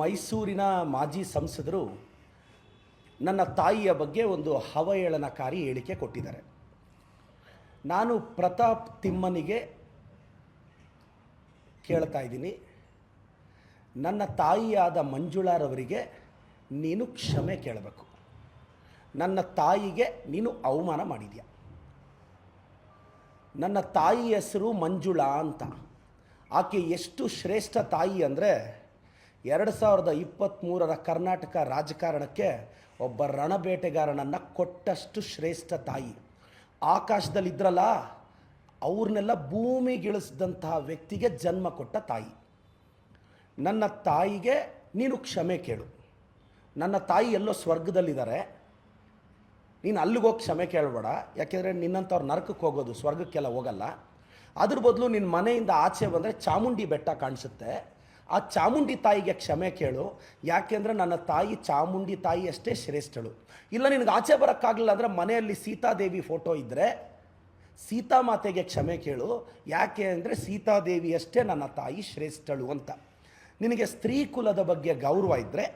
ಮೈಸೂರಿನ ಮಾಜಿ ಸಂಸದರು ನನ್ನ ತಾಯಿಯ ಬಗ್ಗೆ ಒಂದು ಅವಹೇಳನಕಾರಿ ಹೇಳಿಕೆ ಕೊಟ್ಟಿದ್ದಾರೆ. ನಾನು ಪ್ರತಾಪ್ ತಿಮ್ಮನಿಗೆ ಕೇಳ್ತಾ ಇದ್ದೀನಿ, ನನ್ನ ತಾಯಿಯಾದ ಮಂಜುಳಾರವರಿಗೆ ನೀನು ಕ್ಷಮೆ ಕೇಳಬೇಕು. ನನ್ನ ತಾಯಿಗೆ ನೀನು ಅವಮಾನ ಮಾಡಿದ್ಯಾ. ನನ್ನ ತಾಯಿ ಹೆಸರು ಮಂಜುಳಾ ಅಂತ. ಆಕೆ ಎಷ್ಟು ಶ್ರೇಷ್ಠ ತಾಯಿ ಅಂದರೆ 2023 ಕರ್ನಾಟಕ ರಾಜಕಾರಣಕ್ಕೆ ಒಬ್ಬ ರಣಬೇಟೆಗಾರನನ್ನು ಕೊಟ್ಟಷ್ಟು ಶ್ರೇಷ್ಠ ತಾಯಿ. ಆಕಾಶದಲ್ಲಿದ್ದರಲ್ಲ ಅವ್ರನ್ನೆಲ್ಲ ಭೂಮಿಗಿಳಿಸಿದಂತಹ ವ್ಯಕ್ತಿಗೆ ಜನ್ಮ ಕೊಟ್ಟ ತಾಯಿ. ನನ್ನ ತಾಯಿಗೆ ನೀನು ಕ್ಷಮೆ ಕೇಳು. ನನ್ನ ತಾಯಿ ಎಲ್ಲೋ ಸ್ವರ್ಗದಲ್ಲಿದ್ದಾರೆ, ನೀನು ಅಲ್ಲಿಗೋಗಿ ಕ್ಷಮೆ ಕೇಳಬೇಡ. ಯಾಕೆಂದರೆ ನಿನ್ನಂಥವ್ರು ನರಕಕ್ಕೆ ಹೋಗೋದು, ಸ್ವರ್ಗಕ್ಕೆಲ್ಲ ಹೋಗಲ್ಲ. ಅದ್ರ ಬದಲು ನಿನ್ನ ಮನೆಯಿಂದ ಆಚೆ ಬಂದರೆ ಚಾಮುಂಡಿ ಬೆಟ್ಟ ಕಾಣಿಸುತ್ತೆ, ಆ ಚಾಮುಂಡಿ ತಾಯಿಗೆ ಕ್ಷಮೆ ಕೇಳು. ಯಾಕೆಂದರೆ ನನ್ನ ತಾಯಿ ಚಾಮುಂಡಿ ತಾಯಿ ಅಷ್ಟೇ ಶ್ರೇಷ್ಠಳು. ಇಲ್ಲ ನಿನಗೆ ಆಚೆ ಬರೋಕ್ಕಾಗಲಿಲ್ಲ ಅಂದರೆ ಮನೆಯಲ್ಲಿ ಸೀತಾದೇವಿ ಫೋಟೋ ಇದ್ದರೆ ಸೀತಾಮಾತೆಗೆ ಕ್ಷಮೆ ಕೇಳು. ಯಾಕೆ ಅಂದರೆ ಸೀತಾದೇವಿ ಅಷ್ಟೇ ನನ್ನ ತಾಯಿ ಶ್ರೇಷ್ಠಳು ಅಂತ. ನಿನಗೆ ಸ್ತ್ರೀ ಕುಲದ ಬಗ್ಗೆ ಗೌರವ ಇದ್ದರೆ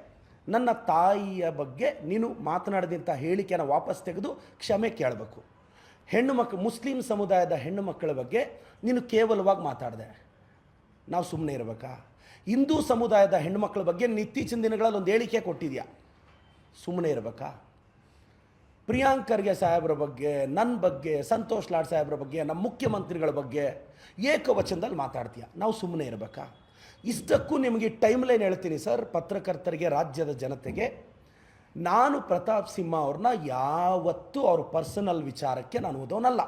ನನ್ನ ತಾಯಿಯ ಬಗ್ಗೆ ನೀನು ಮಾತನಾಡಿದಂಥ ಹೇಳಿಕೆಯನ್ನು ವಾಪಸ್ ತೆಗೆದು ಕ್ಷಮೆ ಕೇಳಬೇಕು. ಮುಸ್ಲಿಂ ಸಮುದಾಯದ ಹೆಣ್ಣು ಮಕ್ಕಳ ಬಗ್ಗೆ ನೀನು ಕೇವಲವಾಗಿ ಮಾತಾಡಿದೆ, ನಾವು ಸುಮ್ಮನೆ ಇರಬೇಕಾ? ಹಿಂದೂ ಸಮುದಾಯದ ಹೆಣ್ಣುಮಕ್ಕಳ ಬಗ್ಗೆ ಇತ್ತೀಚಿನ ದಿನಗಳಲ್ಲಿ ಒಂದು ಹೇಳಿಕೆ ಕೊಟ್ಟಿದ್ಯಾ, ಸುಮ್ಮನೆ ಇರಬೇಕಾ? ಪ್ರಿಯಾಂಕ್ ಖರ್ಗೆ ಸಾಹೇಬ್ರ ಬಗ್ಗೆ, ನನ್ನ ಬಗ್ಗೆ, ಸಂತೋಷ್ ಲಾಡ್ ಸಾಹೇಬ್ರ ಬಗ್ಗೆ, ನಮ್ಮ ಮುಖ್ಯಮಂತ್ರಿಗಳ ಬಗ್ಗೆ ಏಕವಚನದಲ್ಲಿ ಮಾತಾಡ್ತೀಯ, ನಾವು ಸುಮ್ಮನೆ ಇರಬೇಕಾ? ಇಷ್ಟಕ್ಕೂ ನಿಮಗೆ ಟೈಮ್ ಲೈನ್ ಹೇಳ್ತೀನಿ ಸರ್, ಪತ್ರಕರ್ತರಿಗೆ, ರಾಜ್ಯದ ಜನತೆಗೆ. ನಾನು ಪ್ರತಾಪ್ ಸಿಂಹ ಅವ್ರನ್ನ ಯಾವತ್ತೂ ಅವ್ರ ಪರ್ಸನಲ್ ವಿಚಾರಕ್ಕೆ ನಾನು ಓದೋನಲ್ಲ.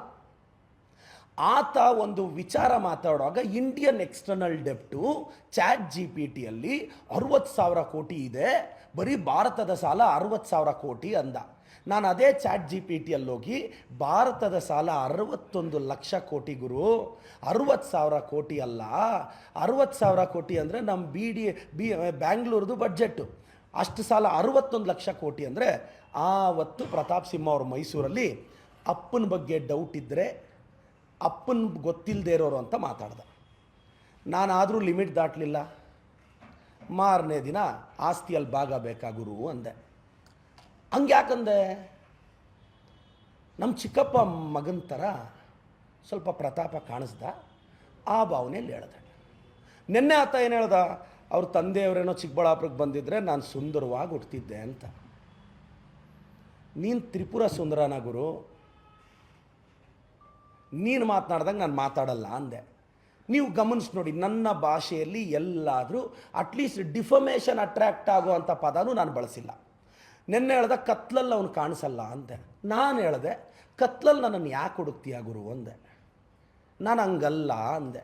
ಆತ ಒಂದು ವಿಚಾರ ಮಾತಾಡುವಾಗ ಇಂಡಿಯನ್ ಎಕ್ಸ್ಟರ್ನಲ್ ಡೆಪ್ಟು ChatGPTಯಲ್ಲಿ 60,000 ಕೋಟಿ ಇದೆ, ಬರೀ ಭಾರತದ ಸಾಲ 60,000 ಕೋಟಿ ಅಂದ. ನಾನು ಅದೇ ChatGPTಯಲ್ಲಿ ಹೋಗಿ ಭಾರತದ ಸಾಲ 61 ಲಕ್ಷ ಕೋಟಿ ಗುರು, 60,000 ಕೋಟಿ ಅಲ್ಲ. 60,000 ಕೋಟಿ ಅಂದರೆ ನಮ್ಮ ಬ್ಯಾಂಗ್ಳೂರ್ದು ಬಡ್ಜೆಟ್ಟು. ಅಷ್ಟು ಸಾಲ 61 ಲಕ್ಷ ಕೋಟಿ ಅಂದರೆ ಆವತ್ತು ಪ್ರತಾಪ್ ಸಿಂಹ ಅವರು ಮೈಸೂರಲ್ಲಿ ಅಪ್ಪನ ಬಗ್ಗೆ ಡೌಟ್ ಇದ್ದರೆ ಅಪ್ಪನ ಗೊತ್ತಿಲ್ಲದೆ ಇರೋರು ಅಂತ ಮಾತಾಡ್ದ. ನಾನಾದರೂ ಲಿಮಿಟ್ ದಾಟಲಿಲ್ಲ. ಮಾರನೇ ದಿನ ಆಸ್ತಿಯಲ್ಲಿ ಭಾಗ ಬೇಕಾ ಗುರು ಅಂದೆ. ಹಂಗೆ ಯಾಕಂದೆ? ನಮ್ಮ ಚಿಕ್ಕಪ್ಪ ಮಗನ ಥರ ಸ್ವಲ್ಪ ಪ್ರತಾಪ ಕಾಣಿಸ್ದ, ಆ ಭಾವನೆಯಲ್ಲಿ ಹೇಳ್ದೆ. ನಿನ್ನೆ ಆತ ಏನು ಹೇಳ್ದ, ಅವ್ರ ತಂದೆಯವರೇನೋ ಚಿಕ್ಕಬಳ್ಳಾಪುರಕ್ಕೆ ಬಂದಿದ್ದರೆ ನಾನು ಸುಂದರವಾಗಿ ಹುಡ್ತಿದ್ದೆ ಅಂತ. ನೀನು ತ್ರಿಪುರ ಸುಂದರನ ಗುರು, ನೀನು ಮಾತನಾಡ್ದಂಗೆ ನಾನು ಮಾತಾಡಲ್ಲ ಅಂದೆ. ನೀವು ಗಮನಿಸಿ ನೋಡಿ, ನನ್ನ ಭಾಷೆಯಲ್ಲಿ ಎಲ್ಲಾದರೂ ಅಟ್ಲೀಸ್ಟ್ ಡಿಫಮೇಷನ್ ಅಟ್ರ್ಯಾಕ್ಟ್ ಆಗುವಂಥ ಪದನೂ ನಾನು ಬಳಸಿಲ್ಲ. ನಿನ್ನೆ ಹೇಳ್ದೆ ಕತ್ಲಲ್ಲಿ ಅವನು ಕಾಣಿಸಲ್ಲ ಅಂದೆ. ನಾನು ಹೇಳಿದೆ ಕತ್ಲಲ್ಲಿ ನನ್ನನ್ನು ಯಾಕೆ ಹುಡುಕ್ತೀಯ ಗುರು ಅಂದೆ. ನಾನು ಹಂಗಲ್ಲ ಅಂದೆ.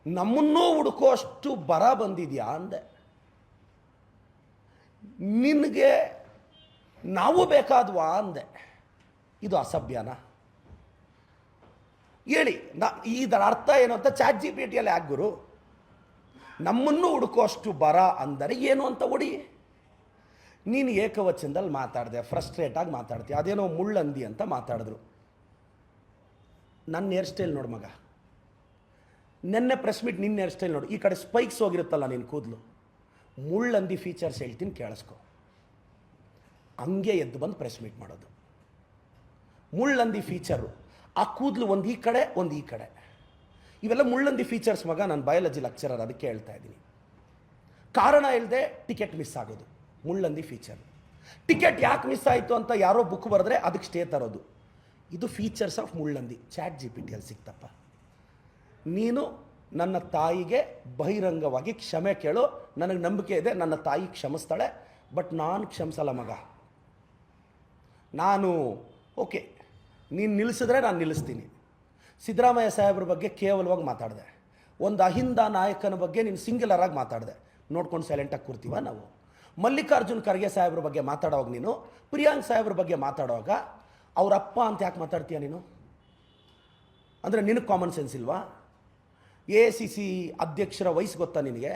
ನಮ್ಮನ್ನೂ ಹುಡುಕೋ ಅಷ್ಟು ಬರ ಬಂದಿದೆಯಾ ಅಂದೆ. ನಿನಗೆ ನಾವು ಬೇಕಾದ್ವಾ ಅಂದೆ. ಇದು ಅಸಭ್ಯನಾ? ಹೇಳಿ, ಇದರ ಅರ್ಥ ಏನು ಅಂತ ChatGPTಯಲ್ಲಿ ಯಾಕೆ ಗುರು? ನಮ್ಮನ್ನು ಹುಡುಕೋ ಅಷ್ಟು ಬರ ಅಂದರೆ ಏನು ಅಂತ ಹೊಡಿ. ನೀನು ಏಕವಚನದಲ್ಲಿ ಮಾತಾಡಿದೆ, ಫ್ರಸ್ಟ್ರೇಟಾಗಿ ಮಾತಾಡ್ತೀಯ. ಅದೇನೋ ಮುಳ್ಳಂದಿ ಅಂತ ಮಾತಾಡಿದ್ರು. ನನ್ನ ಹೇರ್ ಸ್ಟೈಲ್ ನೋಡು ಮಗ, ನೆನ್ನೆ ಪ್ರೆಸ್ ಮೀಟ್ ನಿನ್ನ ಹೇರ್ ಸ್ಟೈಲ್ ನೋಡು. ಈ ಕಡೆ ಸ್ಪೈಕ್ಸ್ ಹೋಗಿರುತ್ತಲ್ಲ ನಿನ್ನ ಕೂದಲು, ಮುಳ್ಳಂದಿ ಫೀಚರ್ಸ್ ಹೇಳ್ತೀನಿ ಕೇಳಿಸ್ಕೊ. ಹಂಗೆ ಎದ್ದು ಬಂದು ಪ್ರೆಸ್ ಮೀಟ್ ಮಾಡೋದು. ಮುಳ್ಳಂದಿ ಫೀಚರು, ಆ ಕೂದಲು ಒಂದು ಈ ಕಡೆ ಒಂದು ಈ ಕಡೆ, ಇವೆಲ್ಲ ಮುಳ್ಳಂದಿ ಫೀಚರ್ಸ್ ಮಗ. ನಾನು ಬಯಾಲಜಿ ಲೆಕ್ಚರರ್, ಅದಕ್ಕೆ ಹೇಳ್ತಾ ಇದ್ದೀನಿ. ಕಾರಣ ಇಲ್ಲದೆ ಟಿಕೆಟ್ ಮಿಸ್ ಆಗೋದು ಮುಳ್ಳಂದಿ ಫೀಚರ್. ಟಿಕೆಟ್ ಯಾಕೆ ಮಿಸ್ ಆಯಿತು ಅಂತ ಯಾರೋ ಬುಕ್ ಬರೆದ್ರೆ ಅದಕ್ಕೆ ಸ್ಟೇ ತರೋದು. ಇದು ಫೀಚರ್ಸ್ ಆಫ್ ಮುಳ್ಳಂದಿ. ChatGPTಯಲ್ಲಿ ಸಿಕ್ತಪ್ಪ. ನೀನು ನನ್ನ ತಾಯಿಗೆ ಬಹಿರಂಗವಾಗಿ ಕ್ಷಮೆ ಕೇಳು. ನನಗೆ ನಂಬಿಕೆ ಇದೆ ನನ್ನ ತಾಯಿ ಕ್ಷಮಿಸ್ತಾಳೆ, ಬಟ್ ನಾನು ಕ್ಷಮಿಸಲ್ಲ ಮಗ. ನಾನು ಓಕೆ, ನೀನು ನಿಲ್ಲಿಸಿದ್ರೆ ನಾನು ನಿಲ್ಲಿಸ್ತೀನಿ. ಸಿದ್ದರಾಮಯ್ಯ ಸಾಹೇಬ್ರ ಬಗ್ಗೆ ಕೇವಲವಾಗಿ ಮಾತಾಡಿದೆ. ಒಂದು ಅಹಿಂದ ನಾಯಕನ ಬಗ್ಗೆ ನೀನು ಸಿಂಗ್ಯುಲರಾಗಿ ಮಾತಾಡಿದೆ, ನೋಡ್ಕೊಂಡು ಸೈಲೆಂಟಾಗಿ ಕೂರ್ತೀವ ನಾವು. ಮಲ್ಲಿಕಾರ್ಜುನ್ ಖರ್ಗೆ ಸಾಹೇಬ್ರ ಬಗ್ಗೆ ಮಾತಾಡೋವಾಗ ನೀನು, ಪ್ರಿಯಾಂಕ್ ಸಾಹೇಬ್ರ ಬಗ್ಗೆ ಮಾತಾಡುವಾಗ ಅವರಪ್ಪ ಅಂತ ಯಾಕೆ ಮಾತಾಡ್ತೀಯ ನೀನು? ಅಂದರೆ ನಿನಗೆ ಕಾಮನ್ ಸೆನ್ಸ್ ಇಲ್ವಾ? AICC ಅಧ್ಯಕ್ಷರ ವಯಸ್ಸು ಗೊತ್ತಾ ನಿನಗೆ?